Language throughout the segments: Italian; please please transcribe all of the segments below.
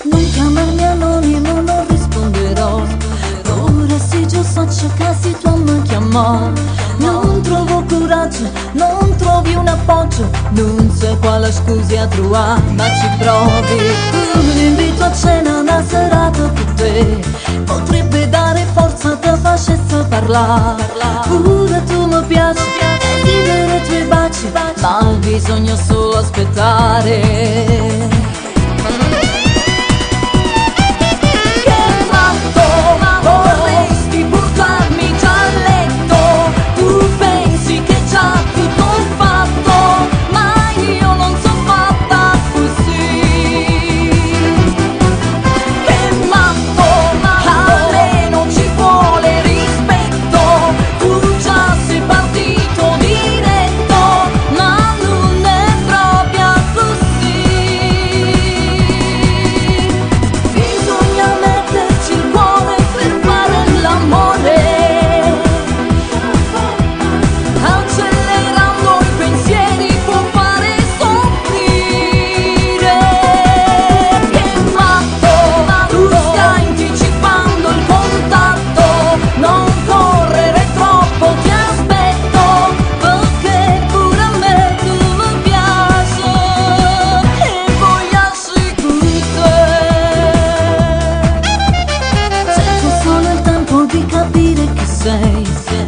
Non chiamarmi anonimo, non risponderò. Ora sei già so che tua mi chiamò. Non trovo coraggio, non trovi un appoggio. Non sai quale scusa trovare, ma ci provi. Un invito a cena, una serata con te potrebbe dare forza, te facesse parlare. Pure tu mi piaci, desidero i tuoi baci, ma bisogna solo aspettare.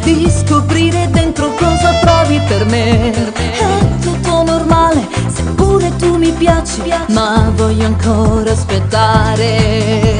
Di scoprire dentro cosa provi per me. È tutto normale, seppure tu mi piaci, ma voglio ancora aspettare.